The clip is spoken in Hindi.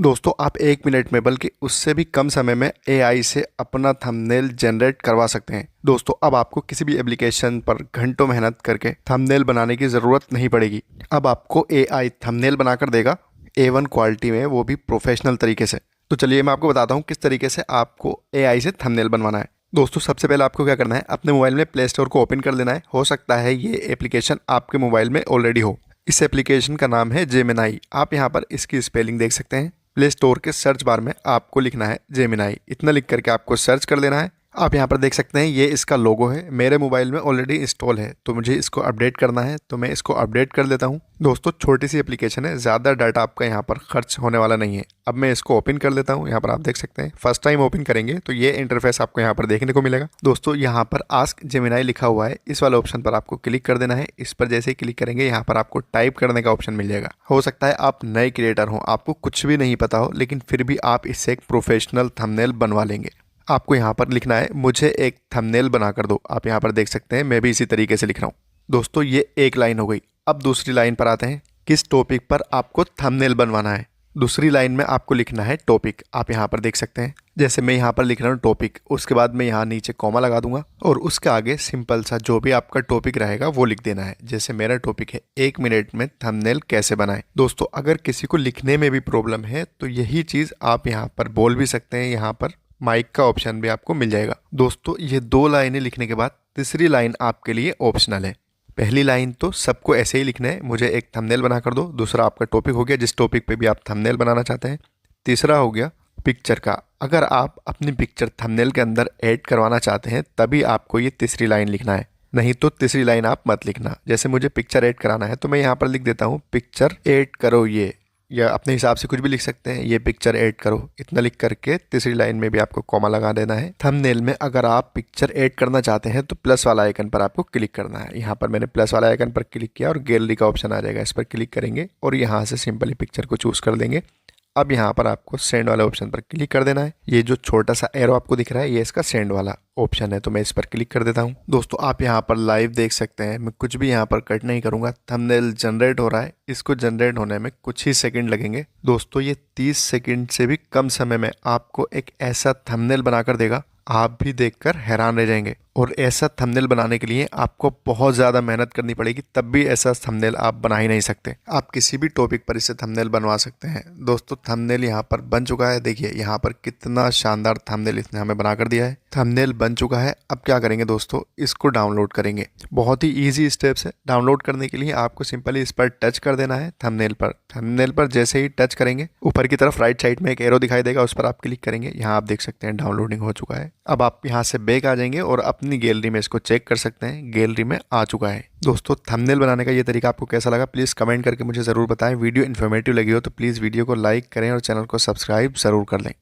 दोस्तों आप 1 मिनट में बल्कि उससे भी कम समय में एआई से अपना थंबनेल जनरेट करवा सकते हैं। दोस्तों अब आपको किसी भी एप्लीकेशन पर घंटों मेहनत करके थंबनेल बनाने की ज़रूरत नहीं पड़ेगी। अब आपको एआई थंबनेल बनाकर देगा A1 क्वालिटी में, वो भी प्रोफेशनल तरीके से। तो चलिए मैं आपको बताता हूँ किस तरीके से आपको एआई से थंबनेल बनवाना है। दोस्तों सबसे पहले आपको क्या करना है, अपने मोबाइल में प्ले स्टोर को ओपन कर लेना है। हो सकता है ये एप्लीकेशन आपके मोबाइल में ऑलरेडी हो। इस एप्लीकेशन का नाम है जेमिनाई। आप यहाँ पर इसकी स्पेलिंग देख सकते हैं। प्ले स्टोर के सर्च बार में आपको लिखना है जेमिनाई, इतना लिख करके आपको सर्च कर लेना है। आप यहाँ पर देख सकते हैं ये इसका लोगो है। मेरे मोबाइल में ऑलरेडी इंस्टॉल है तो मुझे इसको अपडेट करना है, तो मैं इसको अपडेट कर लेता हूँ। दोस्तों छोटी सी एप्लीकेशन है, ज़्यादा डाटा आपका यहाँ पर खर्च होने वाला नहीं है। अब मैं इसको ओपन कर लेता हूँ। यहाँ पर आप देख सकते हैं फर्स्ट टाइम ओपन करेंगे तो ये इंटरफेस आपको यहाँ पर देखने को मिलेगा। दोस्तों यहाँ पर आस्क जेमिनाई लिखा हुआ है, इस वाले ऑप्शन पर आपको क्लिक कर देना है। इस पर जैसे ही क्लिक करेंगे यहाँ पर आपको टाइप करने का ऑप्शन मिल जाएगा। हो सकता है आप नए क्रिएटर हो, आपको कुछ भी नहीं पता हो, लेकिन फिर भी आप इससे एक प्रोफेशनल थंबनेल बनवा लेंगे। आपको यहाँ पर लिखना है मुझे एक थंबनेल बना कर दो। आप यहाँ पर देख सकते हैं मैं भी इसी तरीके से लिख रहा हूँ। दोस्तों ये एक लाइन हो गई। अब दूसरी लाइन पर आते हैं, किस टॉपिक पर आपको थंबनेल बनवाना है। दूसरी लाइन में आपको लिखना है टॉपिक। आप यहाँ पर देख सकते हैं जैसे मैं यहाँ पर लिख रहा हूँ टॉपिक, उसके बाद मैं यहाँ नीचे कॉमा लगा दूंगा और उसके आगे सिंपल सा जो भी आपका टॉपिक रहेगा वो लिख देना है। जैसे मेरा टॉपिक है 1 मिनट में थंबनेल कैसे बनाएं। दोस्तों अगर किसी को लिखने में भी प्रॉब्लम है तो यही चीज़ आप यहाँ पर बोल भी सकते हैं। यहाँ पर माइक का ऑप्शन भी आपको मिल जाएगा। दोस्तों ये 2 लाइनें लिखने के बाद तीसरी लाइन आपके लिए ऑप्शनल है। पहली लाइन तो सबको ऐसे ही लिखना है, मुझे एक थंबनेल बना कर दो। दूसरा आपका टॉपिक हो गया, जिस टॉपिक पे भी आप थंबनेल बनाना चाहते हैं। तीसरा हो गया पिक्चर का, अगर आप अपनी पिक्चर थंबनेल के अंदर ऐड करवाना चाहते हैं तभी आपको ये तीसरी लाइन लिखना है, नहीं तो तीसरी लाइन आप मत लिखना। जैसे मुझे पिक्चर ऐड कराना है तो मैं यहाँ पर लिख देता हूँ पिक्चर ऐड करो ये, या अपने हिसाब से कुछ भी लिख सकते हैं, ये पिक्चर ऐड करो। इतना लिख करके तीसरी लाइन में भी आपको कॉमा लगा देना है। थंबनेल में अगर आप पिक्चर ऐड करना चाहते हैं तो प्लस वाला आइकन पर आपको क्लिक करना है। यहाँ पर मैंने प्लस वाला आइकन पर क्लिक किया और गैलरी का ऑप्शन आ जाएगा, इस पर क्लिक करेंगे और यहाँ से सिंपली पिक्चर को चूज कर देंगे। अब यहाँ पर आपको सेंड वाले ऑप्शन पर क्लिक कर देना है। ये जो छोटा सा एरो आपको दिख रहा है ये इसका सेंड वाला ऑप्शन है, तो मैं इस पर क्लिक कर देता हूँ। दोस्तों आप यहाँ पर लाइव देख सकते हैं, मैं कुछ भी यहाँ पर कट नहीं करूँगा। थंबनेल जनरेट हो रहा है, इसको जनरेट होने में कुछ ही सेकंड लगेंगे। दोस्तों ये 30 सेकंड से भी कम समय में आपको एक ऐसा थंबनेल बनाकर देगा, आप भी देखकर हैरान रह जाएंगे। और ऐसा थंबनेल बनाने के लिए आपको बहुत ज़्यादा मेहनत करनी पड़ेगी, तब भी ऐसा थंबनेल आप बना ही नहीं सकते। आप किसी भी टॉपिक पर इससे थंबनेल बनवा सकते हैं। दोस्तों थंबनेल यहाँ पर बन चुका है, देखिए यहाँ पर कितना शानदार थंबनेल इसने हमें बना कर दिया है। थंबनेल बन चुका है। अब क्या करेंगे दोस्तों, इसको डाउनलोड करेंगे। बहुत ही ईजी स्टेप्स है। डाउनलोड करने के लिए आपको सिंपली इस पर टच कर देना है थंबनेल पर। थंबनेल पर जैसे ही टच करेंगे ऊपर की तरफ राइट साइड में एक एरो दिखाई देगा, उस पर आप क्लिक करेंगे। यहाँ आप देख सकते हैं डाउनलोडिंग हो चुका है। अब आप यहाँ से बैक आ जाएंगे और अपनी गैलरी में इसको चेक कर सकते हैं। गैलरी में आ चुका है। दोस्तों थंबनेल बनाने का ये तरीका आपको कैसा लगा प्लीज़ कमेंट करके मुझे ज़रूर बताएं। वीडियो इन्फॉर्मेटिव लगी हो तो प्लीज़ वीडियो को लाइक करें और चैनल को सब्सक्राइब ज़रूर कर लें।